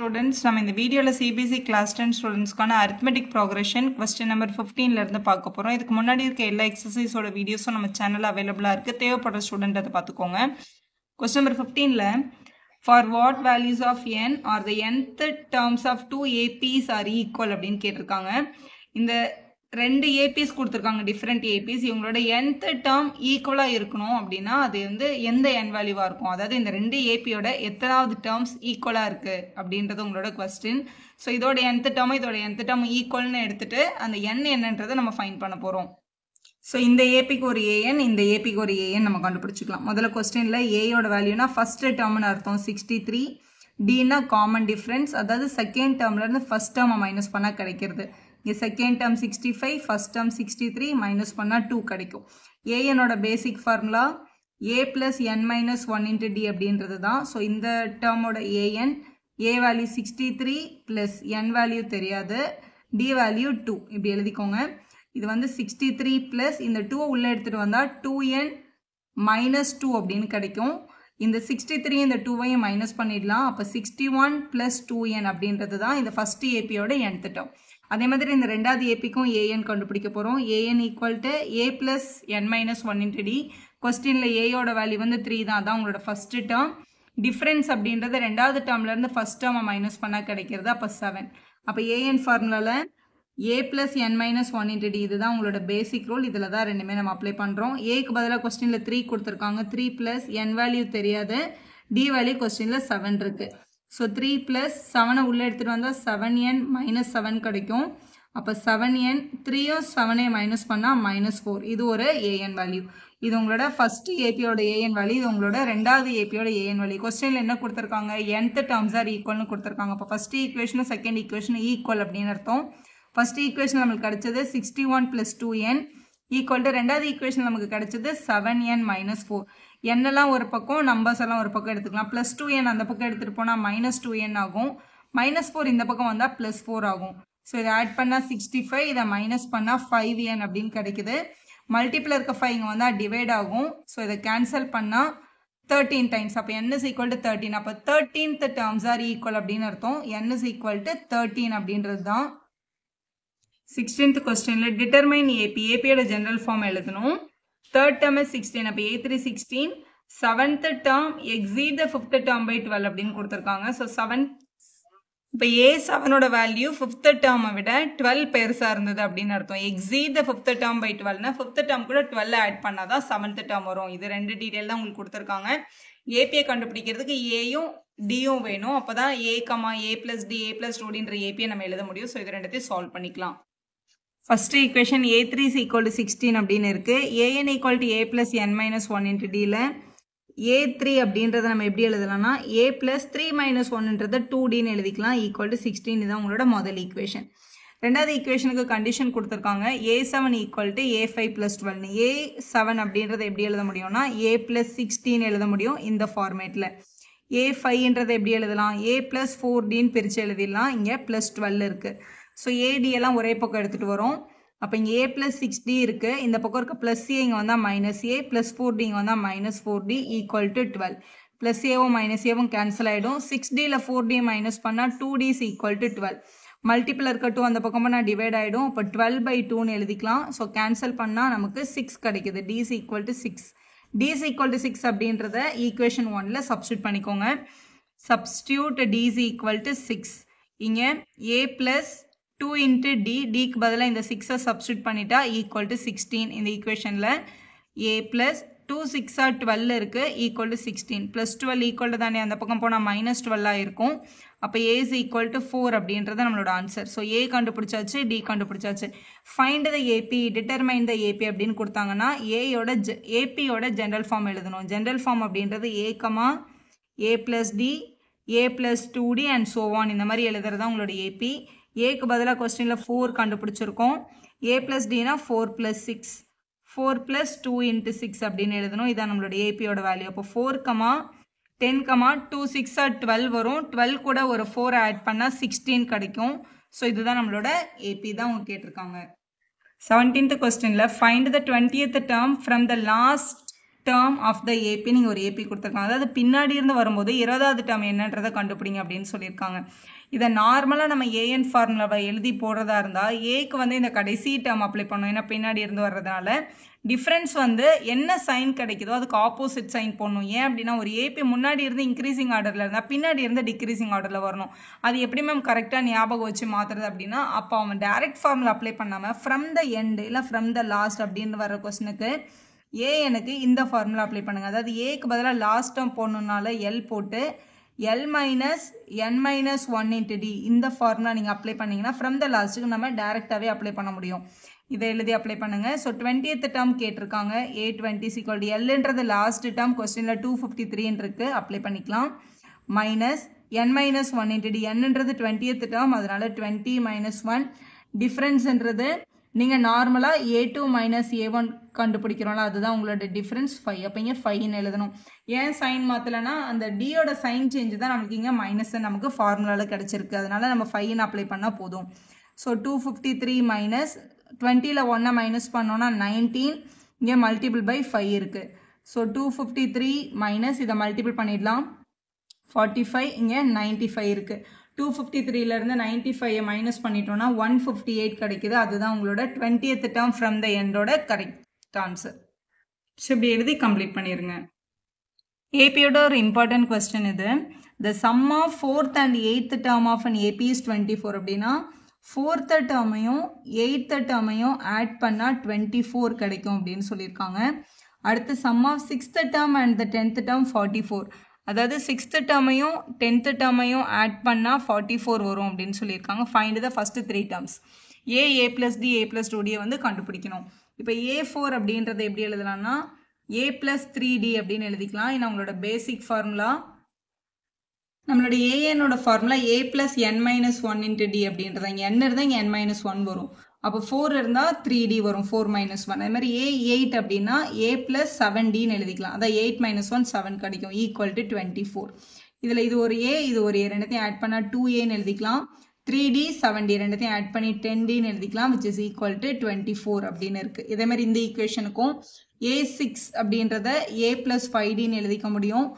Students, நம்ம இந்த வீடியோல CBSE class 10 ஸ்டூடெண்ட்ஸ்க்கான arithmetic progression question number 15 ல இருந்து பார்க்க போறோம். இதுக்கு முன்னாடி இருக்க எல்லா எக்ஸசைஸோட வீடியோஸும் நம்ம சேனல்ல அவைலபிளா இருக்கு. தேவைப்படுற ஸ்டூடெண்ட் அதை பார்த்துக்கோங்க. Question number 15 ல for what values of n or the nth terms of two APs are equal அப்படின்னு கேட்டிருக்காங்க. இந்த ரெண்டு ஏபிஸ் கொடுத்துருக்காங்க, டிஃப்ரெண்ட் ஏபிஸ். இவங்களோட nth டேர்ம் ஈக்குவலாக இருக்கணும் அப்படின்னா அது வந்து எந்த என் வேல்யூவாக இருக்கும், அதாவது இந்த ரெண்டு ஏபியோட எத்தனாவது டேர்ம்ஸ் ஈக்குவலாக இருக்குது அப்படின்றது உங்களோட கொஸ்டின். ஸோ இதோட nth டேர்ம் இதோட nth டேர்ம் ஈக்குவல்னு எடுத்துட்டு அந்த n என்னன்றதை நம்ம ஃபைண்ட் பண்ண போகிறோம். ஸோ இந்த ஏபிக்கு ஒரு ஏஎன், இந்த ஏபிக்கு ஒரு ஏஎன் நம்ம கண்டுபிடிச்சிக்கலாம். முதல்ல கொஸ்டினில் ஏயோட வேல்யூனா ஃபர்ஸ்ட் டேர்ம்னு அர்த்தம் 63, டின்னா காமன் டிஃப்ரென்ஸ், அதாவது செகண்ட் டேர்ம்லேருந்து ஃபர்ஸ்ட் டேர்மை மைனஸ் பண்ணால் கிடைக்கிறது. இங்கே second term 65, first term 63, minus பண்ணால் 2 கிடைக்கும். ஏஎனோட basic formula A plus N minus 1 into D அப்படின்றது தான். ஸோ இந்த டேர்மோட a n, A value 63 plus N value தெரியாது, டி வேல்யூ 2 இப்படி எழுதிக்கோங்க. இது வந்து 63 ப்ளஸ் இந்த 2 உள்ளே எடுத்துகிட்டு வந்தால் 2n மைனஸ் 2 அப்படின்னு கிடைக்கும். இந்த 63 இந்த 2வையும் மைனஸ் பண்ணிடலாம். அப்போ 61 ப்ளஸ் 2n அப்படின்றது தான் இந்த ஃபர்ஸ்ட் ஏபியோட nth டேர்ம். அதே மாதிரி இந்த ரெண்டாவது ஏபிக்கும் ஏஎன் கண்டுபிடிக்க போகிறோம். A N equal to A plus N minus 1 into D. கொஸ்டினில் ஏயோட வேல்யூ வந்து 3 தான், அதான் உங்களோட ஃபர்ஸ்ட் டேர்ம். டிஃப்ரென்ஸ் அப்படின்றது ரெண்டாவது டேர்ம்லேருந்து ஃபர்ஸ்ட் டேர்மை மைனஸ் பண்ணால் கிடைக்கிறது, அப்போ 7. அப்போ ஏஎன் ஃபார்முலாவில் ஏ plus N minus 1 into D இதுதான் உங்களோட பேசிக் ரூல். இதில் தான் ரெண்டுமே நம்ம அப்ளை பண்ணுறோம். ஏக்கு பதிலாக கொஸ்டினில் 3 கொடுத்துருக்காங்க, 3 ப்ளஸ் என் வேல்யூ தெரியாது, டி வேல்யூ கொஸ்டினில் 7 இருக்குது. ஸோ 3 ப்ளஸ் 7 உள்ளே எடுத்துகிட்டு வந்தால் 7n மைனஸ் 7 கிடைக்கும். அப்போ 7n 3யும் 7ஐயும் மைனஸ் பண்ணால் -4. இது ஒரு ஏஎன் வேல்யூ. இது உங்களோட ஃபர்ஸ்ட் ஏபியோட ஏஎன் வேல்யூ, இது உங்களோட ரெண்டாவது ஏபியோட ஏஎன் வேல்யூ. கொஸ்டினில் என்ன கொடுத்துருக்காங்க, nth டேர்ம்ஸ் ஆர் ஈக்குவல்னு கொடுத்துருக்காங்க. அப்போ ஃபர்ஸ்ட் ஈக்குவேஷனும் செகண்ட் ஈக்குவேஷனும் ஈக்குவல் அப்படின்னு அர்த்தம். ஃபர்ஸ்ட் ஈக்குவேஷன் நம்மளுக்கு கிடைச்சது 61 ப்ளஸ் 2n ஈக்குவல் டு ரெண்டாவது ஈக்குவேஷன் நமக்கு கிடைச்சது 7n மைனஸ் 4. என்னெல்லாம் ஒரு பக்கம், நம்பர்ஸ் எல்லாம் ஒரு பக்கம் எடுத்துக்கலாம். ப்ளஸ் 2n அந்த பக்கம் எடுத்துகிட்டு போனால் -2n ஆகும், -4 இந்த பக்கம் வந்தால் +4 ஆகும். ஸோ இதை ஆட் பண்ணால் 65, இதை மைனஸ் பண்ணால் 5n அப்படின்னு கிடைக்குது. மல்டிப்பிள் இருக்க 5 இங்கே வந்தால் டிவைட் ஆகும். ஸோ இதை கேன்சல் பண்ணால் 13 டைம்ஸ். அப்போ n is equal to 13. அப்போ 13th டேர்ம்ஸ் ஆர் ஈக்குவல் அப்படின்னு அர்த்தம். n is equal to 13 அப்படின்றது தான். 16th கொஸ்டினில் டிட்டர்மைன் ஏபி, ஏபியோட ஜெனரல் ஃபார்ம் எழுதணும். தேர்ட் டேர்ம் இஸ் 16, அப்போ A3 16, seventh term exceed the fifth term by 12 அப்படின்னு கொடுத்துருக்காங்க. ஸோ 7, இப்போ A7ஓட வேல்யூ ஃபிஃப்த் டேர்மை விட 12 பெருசாக இருந்தது அப்படின்னு அர்த்தம். Exceed the fifth term by 12னா ஃபிஃப்த் டேர்ம் கூட 12 ஆட் பண்ணால் தான் செவன்த் டேர்ம் வரும். இது ரெண்டு டீட்டெயில் தான் உங்களுக்கு கொடுத்துருக்காங்க. ஏபியை கண்டுபிடிக்கிறதுக்கு ஏயும் டியும் வேணும். அப்போ தான் ஏ பிளஸ் டி ஏ பிளஸ் டூடின்ற ஏபியை நம்ம எழுத முடியும். ஸோ இது ரெண்டுத்தையும் சால்வ் பண்ணிக்கலாம். First equation A3 is equal to 16 அப்படின்னு இருக்கு. an equal to a plus n minus 1 into dல A3 அப்படின்றத நம்ம எப்படி எழுதலாம்னா a plus 3 minus 1ன்றத 2dன்னு எழுதிக்கலாம், ஈக்குவல் டு 16. இதுதான் உங்களோட முதல் ஈக்குவேஷன். ரெண்டாவது ஈக்குவேஷனுக்கு கண்டிஷன் கொடுத்துருக்காங்க, A7 equal to A5 plus 12. A7 அப்படின்றத எப்படி எழுத முடியும்னா a plus 16 எழுத முடியும் இந்த ஃபார்மேட்டில். A5ன்றதை எப்படி எழுதலாம், a plus 4dன்னு பிரித்து எழுதிடலாம். இங்கே plus 12 இருக்குது. ஸோ ஏடி எல்லாம் ஒரே பக்கம் எடுத்துகிட்டு வரும். அப்போ இங்கே a plus 6d இருக்குது, இந்த பக்கம் இருக்க ப்ளஸ் ஏ இங்கே வந்தால் மைனஸ் ஏ, ப்ளஸ் 4d இங்கே வந்தால் -4d ஈக்குவல் டு 12. ப்ளஸ் ஏவும் மைனஸ் ஏவும் கேன்சல் ஆகிடும். 6dயில் 4d மைனஸ் பண்ணால் 2d is equal to 12. Multiple இருக்க 2 அந்த பக்கம் நான் டிவைட் ஆகிடும். இப்போ 12/2ன்னு எழுதிக்கலாம். ஸோ கேன்சல் பண்ணால் நமக்கு 6 கிடைக்குது. d is equal to 6. d is equal to 6 அப்படின்றத ஈக்குவேஷன் 1ல் சப்ஸ்டியூட் பண்ணிக்கோங்க. Substitute d is equal to 6. இங்கே a plus 2 into d, dக்கு பதிலாக இந்த 6 சப்ஸ்டியூட் பண்ணிட்டா ஈக்குவல் டு 16. இந்த ஈக்குவேஷனில் a plus 2 6 12 இருக்குது, equal to 16. Plus 12 equal to தானே, அந்த பக்கம் போனால் -12 இருக்கும். அப்போ a is equal to 4 அப்படின்றது நம்மளோட ஆன்சர். ஸோ a கண்டுபிடிச்சாச்சு, d கண்டுபிடிச்சாச்சு. Find the AP, determine the AP அப்படின்னு கொடுத்தாங்கன்னா ஏபியோட ஜென்ரல் ஃபார்ம் எழுதணும். ஜென்ரல் ஃபார்ம் அப்படின்றது a plus d, a plus 2d and so on இந்த மாதிரி எழுதுறது தான் உங்களோட ஏபி. ஏக்கு பதிலாக கொஸ்டினில் 4 கண்டுபிடிச்சிருக்கோம். a plus dனா 4 plus 6, 4 plus 2 into 6 அப்படின்னு எழுதணும். இதான் நம்மளோட ஏபியோட வேல்யூ. அப்போ 4, 10, 2 6 12 வரும். 12 கூட ஒரு 4 ஆட் பண்ணால் 16 கிடைக்கும். ஸோ இதுதான் நம்மளோட ஏபி தான் அவங்க கேட்டிருக்காங்க. 17th கொஸ்டினில் find the 20th term from the last term of the AP நீங்கள் ஒரு ஏபி கொடுத்துருக்காங்க. அதாவது பின்னாடி இருந்து வரும்போது 20வது டேர்ம் என்னன்றதை கண்டுபிடிங்க அப்படின்னு சொல்லியிருக்காங்க. இதை நார்மலாக நம்ம ஏஎன் ஃபார்முலாவை எழுதி போடுறதா இருந்தால் ஏக்கு வந்து இந்த கடைசி டேர்ம் அப்ளை பண்ணணும், ஏன்னா பின்னாடி இருந்து வர்றதுனால. டிஃப்ரென்ஸ் வந்து என்ன சைன் கிடைக்குதோ அதுக்கு ஆப்போசிட் சைன் போடணும். ஏன் அப்படின்னா ஒரு ஏபி முன்னாடி இருந்து இன்க்ரீசிங் ஆர்டரில் இருந்தால் பின்னாடி இருந்து டிக்ரீசிங் ஆர்டரில் வரணும். அது எப்படி மேம் கரெக்டாக ஞாபகம் வச்சு மாற்றுறது அப்படின்னா, அப்போ அவன் டைரக்ட் ஃபார்முலா அப்ளை பண்ணாமல் ஃப்ரம் த எண்டு இல்லை ஃப்ரம் த லாஸ்ட் அப்படின்னு வர கொஸ்டினுக்கு ஏஎனுக்கு இந்த ஃபார்முலா அப்ளை பண்ணுங்கள். அதாவது ஏக்கு பதிலாக லாஸ்ட் டேர்ம் போடணுன்னால எல் போட்டு L minus n minus 1 into d இந்த ஃபார்முலா நீங்கள் அப்ளை பண்ணிங்கன்னா ஃப்ரம் த லாஸ்ட்டுக்கு நம்ம டேரெக்டாகவே அப்ளை பண்ண முடியும். இதை எழுதி அப்ளை பண்ணுங்கள். ஸோ 20th டேர்ம் கேட்டிருக்காங்க. A20 = Lன்றது லாஸ்ட் டேர்ம் கொஸ்டினில் 253 இருக்கு, அப்ளை பண்ணிக்கலாம். Minus n minus 1 into d nன்றது 20th term, அதனால 20 minus 1. டிஃப்ரென்ஸ்ன்றது நீங்கள் நார்மலாக A2 மைனஸ் A1 கண்டுபிடிக்கிறோம்ல, அதுதான் உங்களோட டிஃப்ரென்ஸ் 5. அப்போ இங்கே 5ன்னு எழுதணும். ஏன் சைன் மாற்றலைன்னா அந்த டியோட சைன் சேஞ்சு தான் நமக்கு இங்கே மைனஸ் நமக்கு ஃபார்முலாவில் கிடச்சிருக்கு, அதனால நம்ம 5ன்னு அப்ளை பண்ணால் போதும். ஸோ 253 மைனஸ் 20ல் 1 மைனஸ் பண்ணோன்னா 19, இங்கே மல்டிபிள் பை 5 இருக்குது. ஸோ 253 மைனஸ் இதை மல்டிபிள் பண்ணிடலாம் 45, இங்கே 95 இருக்குது. 253லேருந்து 95 மைனஸ் பண்ணிட்டோம்னா 158 கிடைக்குது. அதுதான் உங்களோட 20th டேர்ம் ஃப்ரம் த எண்டோட கரெக்ட் ஆன்சர். ஸோ இப்படி எழுதி கம்ப்ளீட் பண்ணிடுங்க. ஏபியோட ஒரு இம்பார்ட்டன்ட் கொஸ்டின் இது. The sum of 4th and 8th term of an AP is 24 அப்படின்னா 4th டேர்மையும் 8th டேர்மையும் ஆட் பண்ணால் 24 கிடைக்கும் அப்படின்னு சொல்லியிருக்காங்க. அடுத்து sum of 6th term and the 10th term 44, அதாவது 6th டேர்மையும் 10th டேர்மையும் ஆட் பண்ணால் 44 வரும் அப்படின்னு சொல்லியிருக்காங்க. Find the first 3 terms. A plus D A plus 2D வந்து கண்டுபிடிக்கணும். இப்போ A4 அப்படின்றத எப்படி எழுதலாம்னா A plus 3D அப்படின்னு எழுதிக்கலாம். ஏன்னா உங்களோட பேசிக் ஃபார்முலா நம்மளோட ஏஎனோட formula A plus n minus 1 into D அப்படின்றத, இங்கே n இருந்தால் இங்கே n minus 1 வரும். அப்போ 4 இருந்தால் 3D வரும், 4 minus 1. அது மாதிரி A8 அப்படின்னா A plus 7Dன்னு எழுதிக்கலாம். அதான் 8 minus 1 7 கிடைக்கும், ஈக்குவல் டு 24. இதில் இது ஒரு A இது ஒரு A, ரெண்டுத்தையும் ஆட் பண்ணால் 2Aன்னு எழுதிக்கலாம். 3D 7D ரெண்டுத்தையும் ஆட் பண்ணி 10Dன்னு எழுதிக்கலாம், which is equal to 24 அப்படின்னு இருக்குது. இதே மாதிரி இந்த ஈக்குவேஷனுக்கும் A6 அப்படின்றத A plus 5Dன்னு எழுதிக்க முடியும்.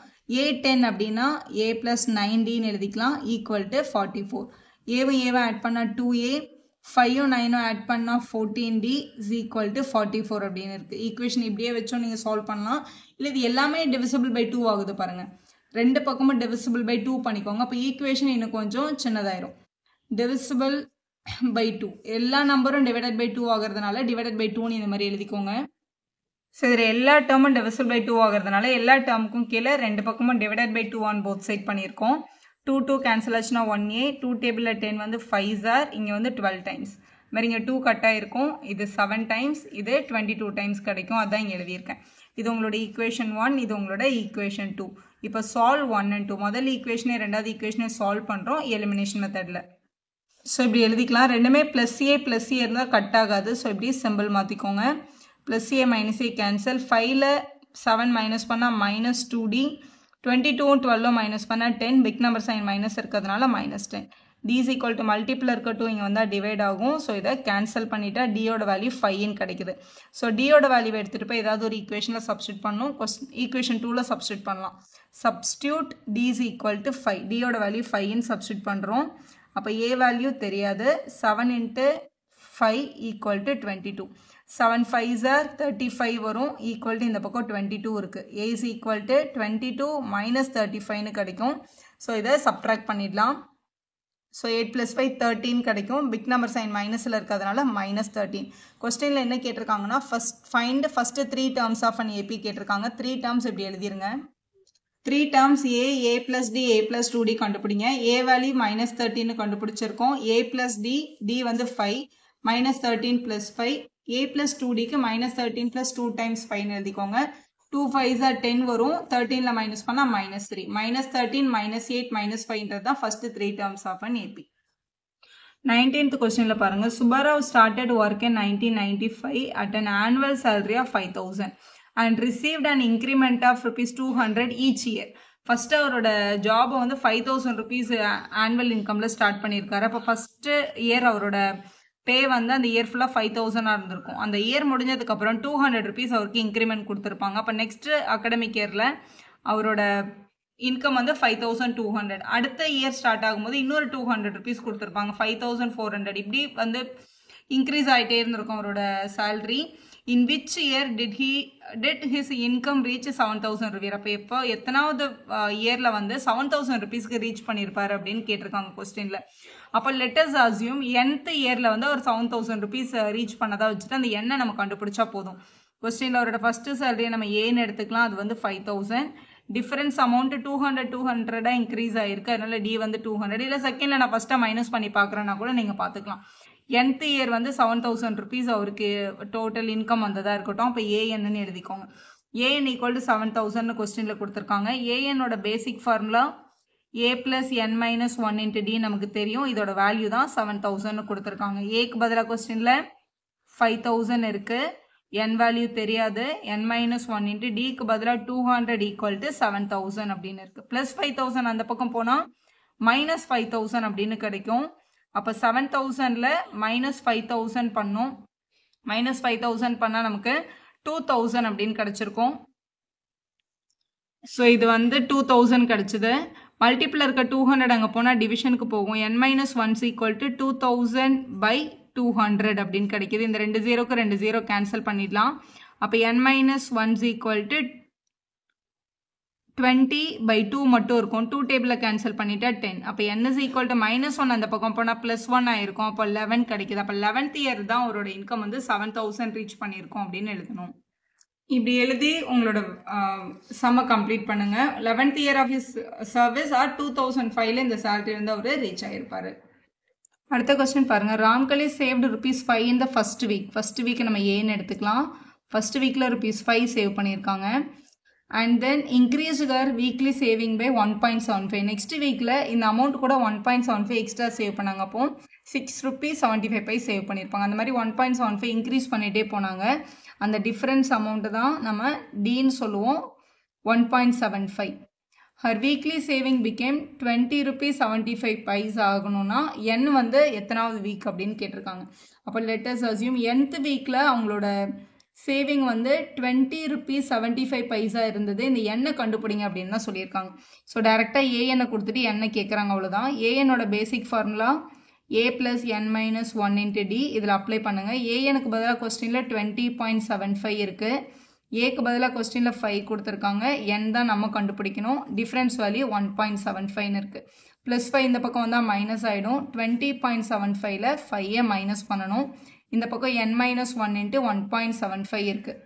A10 அப்படின்னா A plus 9Dன்னு எழுதிக்கலாம், ஈக்குவல் டு 44. ஏவை ஆட் பண்ணால் 2A, 5ம் 9ம் ஆட் பண்ணால் 14D is equal to 44 அப்படின்னு இருக்குது. ஈக்குவேஷன் இப்படியே வச்சோம் நீங்கள் சால்வ் பண்ணலாம். இல்லை இது எல்லாமே டிவிசிபிள் பை 2 ஆகுது பாருங்கள், ரெண்டு பக்கமும் டிவிசிபிள் பை 2 பண்ணிக்கோங்க. அப்போ ஈக்குவேஷன் இன்னும் கொஞ்சம் சின்னதாயிரும். டிவிசிபிள் பை 2, எல்லா நம்பரும் டிவைடட் பை 2 ஆகிறதுனால டிவைடட் பை 2ன்னு இந்த மாதிரி எழுதிக்கோங்க. ஸோ இதில் எல்லா டேர்மும் டிவிசிபிள் பை 2 ஆகிறதுனால எல்லா டேர்முக்கும் கீழே ரெண்டு பக்கமும் divided by 2 on both side பண்ணியிருக்கோம். 2 கேன்சல் ஆச்சுன்னா 1A, 2 டேபிளில் 10 வந்து 5 ஆர், இங்கே வந்து 12 டைம்ஸ். மாதிரி இங்கே 2 கட் ஆகிருக்கும், இது 7 டைம்ஸ், இது 22 டைம்ஸ் கிடைக்கும், அதான் இங்கே எழுதியிருக்கேன். இது உங்களோட ஈக்குவேஷன் 1, இது உங்களோட ஈக்குவேஷன் 2. இப்போ சால்வ் 1 and 2, முதல் ஈக்குவேஷனே ரெண்டாவது ஈக்குவேஷனே சால்வ் பண்ணுறோம் எலிமினேஷன் மெத்தடில். ஸோ இப்படி எழுதிக்கலாம். ரெண்டுமே ப்ளஸ் ஏ இருந்தால் கட் ஆகாது. ஸோ இப்படி சிம்பிள் மாற்றிக்கோங்க. Plus A minus A cancel. 5ல் 7 minus பண்ணால் மைனஸ் 2D, 22ம் 12ம் மைனஸ் பண்ணால் 10, பிக் நம்பர் சைன் மைனஸ் இருக்கிறதுனால minus 10. D is equal to multiple இருக்கட்டும், இங்கே வந்தால் டிவைட் ஆகும். ஸோ இதை கேன்சல் பண்ணிட்டா டியோட வேல்யூ 5ன்னு கிடைக்குது. ஸோ டியோட வேல்யூ எடுத்துகிட்டு போய் ஏதாவது ஒரு ஈக்குவேஷனில் சப்ஸ்டியூட் பண்ணணும். ஈக்குவேஷன் 2ல் சப்ஸ்டியூட் பண்ணலாம். Substitute D is equal to 5, டியோட வேல்யூ 5ன்னு சப்ஸ்டியூட் பண்ணுறோம். அப்போ ஏ வேல்யூ தெரியாது. 7 into 5 equal to 22. 7 5s are 35 வரும், ஈக்குவல் டு இந்த பக்கம் 22 இருக்குது. A is equal to 22 minus 35ன்னு கிடைக்கும். ஸோ இதை சப்ட்ராக்ட் பண்ணிடலாம். ஸோ 8 + 5 13 கிடைக்கும். பிக் நம்பர் சைன் மைனஸில் இருக்கிறதுனால மைனஸ் 13. கொஸ்டினில் என்ன கேட்டிருக்காங்கன்னா find first 3 terms of an AP கேட்டிருக்காங்க. 3 டேர்ம்ஸ் இப்படி எழுதிருங்க. 3 terms A plus D A plus 2D கண்டுபிடிங்க. A வேல்யூ மைனஸ் 13 கண்டுபிடிச்சிருக்கோம். A plus D வந்து 5, மைனஸ் 13 + 5. A plus 2Dக்கு மைனஸ் 13 + 2 டைம்ஸ் 5 எழுதிக்கோங்க. 2 5s are 10 வரும், 13ல் மைனஸ் பண்ணால் மைனஸ் 3. மைனஸ் 13 மைனஸ் 8 மைனஸ் 5ன்றது தான் first 3 terms of an AP. 19th கொஸ்டினில் பாருங்கள். Subbarao started work in 1995 at an annual salary of 5,000 and received an increment of ₹200 each year. First அவரோட ஜாபை வந்து 5,000 rupees ஆனுவல் இன்கமில் ஸ்டார்ட் பண்ணியிருக்காரு. அப்போ ஃபஸ்ட்டு இயர் அவரோட பே வந்து அந்த இயர் ஃபுல்லாக 5000 இருந்திருக்கும். அந்த இயர் முடிஞ்சதுக்கப்புறம் 200 rupees அவருக்கு இன்க்ரிமெண்ட் கொடுத்துருப்பாங்க. அப்போ நெக்ஸ்ட் அகாடமிக் இயரில் அவரோட இன்கம் வந்து 5200. அடுத்த இயர் ஸ்டார்ட் ஆகும்போது இன்னொரு 200 rupees கொடுத்துருப்பாங்க, 5400. இப்படி வந்து இன்க்ரீஸ் ஆகிட்டே இருந்திருக்கும் அவரோட salary. In which year did his income reach 7000 rupees? அப்போ எப்போ எத்தனாவது இயரில் வந்து 7000 rupeesக்கு ரீச் பண்ணியிருப்பாரு அப்படின்னு கேட்டிருக்காங்க கொஸ்டினில். அப்போ லெட்டஸ் அசியூம் nth இயரில் வந்து அவர் 7000 rupees ரீச் பண்ணதா வச்சுட்டு அந்த எண்ணை நம்ம கண்டுபிடிச்சா போதும். கொஸ்டினில் அவரோட ஃபஸ்ட்டு சேலரியை நம்ம ஏன்னு எடுத்துக்கலாம், அது வந்து 5000. டிஃபரன்ஸ் அமௌண்ட் 200 இன்க்ரீஸ் ஆகிருக்கு, அதனால டி வந்து 200. இல்லை செகண்டில் நான் ஃபஸ்ட்டாக மைனஸ் பண்ணி பார்க்குறேன்னா கூட நீங்கள் பார்த்துக்கலாம். nth இயர் வந்து 7000 rupees அவருக்கு டோட்டல் இன்கம் வந்ததாக இருக்கட்டும். அப்போ ஏஎன்னு எழுதிக்கோங்க. ஏஎன் ஈக்குவல் டு 7000 கொஸ்டினில் கொடுத்துருக்காங்க. ஏஎன்னோட basic formula a plus n minus 1 into d நமக்கு தெரியும். இதோட வேல்யூ தான் 7000 கொடுத்துருக்காங்க. ஏக்கு பதிலாக கொஸ்டினில் 5000 இருக்கு, n வேல்யூ தெரியாது. n minus 1 into dக்கு பதிலாக 200 equal to 7000 அப்படின்னு இருக்கு. ப்ளஸ் 5000 அந்த பக்கம் போனால் மைனஸ் 5000 அப்படின்னு கிடைக்கும். அப்போ 7000ல் மைனஸ் 5000 பண்ணோம். மைனஸ் 5000 பண்ணால் நமக்கு 2000 அப்படின்னு கிடைச்சிருக்கும். ஸோ இது வந்து 2000 கிடைச்சிது. மல்டிப்பிள் இருக்க 200 அங்கே போனால் டிவிஷனுக்கு போகும். n minus 1 equal to 2000 by 200 அப்படின்னு கிடைக்கிது. இந்த 2 0க்கு 2 0 கேன்சல் பண்ணிடலாம். அப்போ n minus 1 equal to 20 by 2 மட்டும் இருக்கும். 2 டேபிளில் கேன்சல் பண்ணிட்டா 10. அப்போ n is equal to -1 அந்த பக்கம் போனால் +1 ஆயிருக்கும். அப்போ 11 கிடைக்குது. அப்போ 11th இயர் தான் அவரோட இன்கம் வந்து 7000 ரீச் பண்ணியிருக்கோம் அப்படின்னு எழுதணும். இப்படி எழுதி உங்களோட சம்ம கம்ப்ளீட் பண்ணுங்க. 11th year of his service are 2005 இந்த சேலரி வந்து அவர் ரீச் ஆகிருப்பாரு. அடுத்த கொஸ்டின் பாருங்க. ராம்கலி சேவ்டு ₹5 இந்த ஃபர்ஸ்ட் வீக். ஃபர்ஸ்ட் வீக் நம்ம ஏன்னு எடுத்துக்கலாம். ஃபர்ஸ்ட் வீக்கில் ₹5 சேவ் பண்ணியிருக்காங்க. And then increase their weekly saving by 1.75. Next வீக்கில் இந்த அமௌண்ட் கூட 1.75 எக்ஸ்ட்ரா சேவ் பண்ணாங்க. அப்போ ₹6.75 சேவ் பண்ணியிருப்பாங்க. அந்த மாதிரி 1.75 இன்க்ரீஸ் பண்ணிகிட்டே போனாங்க. அந்த டிஃப்ரென்ஸ் அமௌண்ட்டு தான் நம்ம டின்னு சொல்லுவோம், 1.75. ஹர் வீக்லி சேவிங் பிகேம் ₹20.75 ஆகணும்னா என் வந்து எத்தனாவது வீக் அப்படின்னு கேட்டிருக்காங்க. அப்போ லெட்டஸ் அசியூம் nth வீக்கில் அவங்களோட சேவிங் வந்து ₹20.75 இருந்தது. இந்த எண்ணை கண்டுபிடிங்க அப்படின்னு தான் சொல்லியிருக்காங்க. ஸோ டேரெக்டாக ஏஎன்னை கொடுத்துட்டு எண்ணை கேட்குறாங்க, அவ்வளோதான். ஏஎன்னோட basic formula a plus n minus 1 into d. இதில் அப்ளை பண்ணுங்கள். ஏஎனுக்கு பதிலாக கொஸ்டினில் 20.75 இருக்குது. ஏக்கு பதிலாக கொஸ்டினில் 5 கொடுத்துருக்காங்க. n தான் நம்ம கண்டுபிடிக்கணும். டிஃப்ரென்ஸ் வேல்யூ 1.75 இருக்குது. ப்ளஸ் 5 இந்த பக்கம் வந்தால் மைனஸ் ஆகிடும். 20.75ல் 5 மைனஸ் பண்ணணும். இந்த பக்கம் n minus 1 into 1.75 இருக்குது.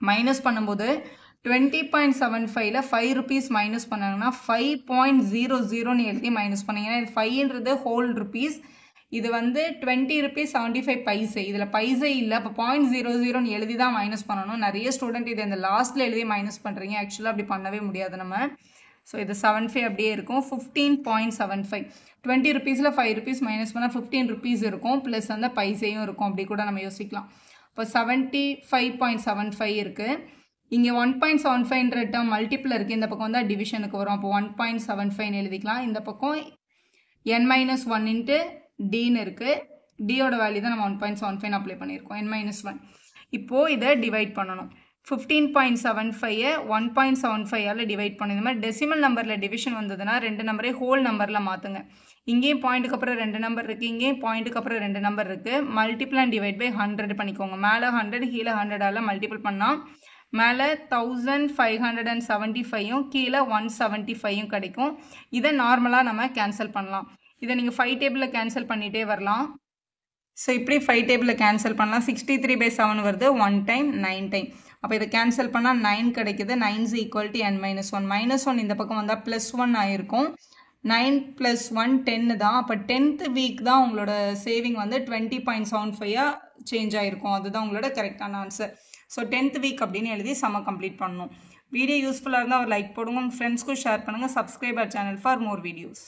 மைனஸ் பண்ணும்போது 20.75ல் ₹5 மைனஸ் பண்ணாங்கன்னா 5.00ன்னு எழுதி மைனஸ் பண்ணிங்கன்னா இது 5ன்றது ஹோல் ருபீஸ். இது வந்து ₹20.75. இதில் பைசே இல்லை. அப்போ 0.00ன்னு எழுதி தான் மைனஸ் பண்ணணும். நிறைய ஸ்டூடெண்ட் இதை இந்த லாஸ்ட்டில் எழுதி மைனஸ் பண்ணுறீங்க. ஆக்சுவலாக அப்படி பண்ணவே முடியாது நம்ம. ஸோ இது 75 அப்படியே இருக்கும். 15.75. ₹20ல் ₹5 மைனஸ் பண்ணால் ₹15 இருக்கும். ப்ளஸ் அந்த பைசையும் இருக்கும். அப்படி கூட நம்ம யோசிக்கலாம். இப்போ 75.75 இருக்குது. இங்கே 1.75 டேர்ம் மல்டிப்பிள் இருக்குது. இந்த பக்கம் வந்தால் டிவிஷனுக்கு வரும். அப்போ 1.75 எழுதிக்கலாம். இந்த பக்கம் n minus 1 into dன்னு இருக்குது. டியோட வேல்யூ தான் நம்ம 1.75 அப்ளை பண்ணியிருக்கோம். n minus 1. இப்போது இதை டிவைட் பண்ணணும். 15.75 1.75ஆல் டிவைட் பண்ணணும். இந்த மாதிரி டெசிமல் நம்பரில் டிவிஷன் வந்ததுன்னா 2 நம்பரே ஹோல் நம்பரில் மாற்றுங்க. இங்கேயும் பாயிண்ட்டுக்கு அப்புறம் 2 நம்பர் இருக்குது, இங்கேயும் பாயிண்ட்டுக்கு அப்புறம் 2 நம்பர் இருக்குது. மல்டிபிள் அண்ட் டிவைட் பை 100 பண்ணிக்கோங்க. மேலே 100 கீழே 100ஆல் மல்டிபிள் பண்ணால் மேலே 1575யும் கீழே 175யும் கிடைக்கும். இதை நார்மலாக நம்ம கேன்சல் பண்ணலாம். இதை நீங்கள் 5 டேபிளில் கேன்சல் பண்ணிகிட்டே வரலாம். ஸோ இப்படி 5 டேபிளில் கேன்சல் பண்ணலாம். 63/7 வருது. 1 டைம் 9 டைம். அப்போ இதை கேன்சல் பண்ணால் 9 கிடைக்குது. 9 is equal to n minus 1. -1 இந்த பக்கம் வந்தால் +1 ஆயிருக்கும். 9 + 1 10 தான். அப்போ 10th வீக் தான் உங்களோட சேவிங் வந்து 20.75 சேஞ்ச் ஆகிருக்கும். அதுதான் உங்களோட கரெக்டான ஆன்சர். ஸோ 10th வீக் அப்படின்னு எழுதி சம்ம கம்ப்ளீட் பண்ணணும். வீடியோ யூஸ்ஃபுல்லாக இருந்தால் ஒரு லைக் போடுங்க. உங்கள் ஃப்ரெண்ட்ஸ்க்கும் ஷேர் பண்ணுங்கள். Subscribe our channel for more videos.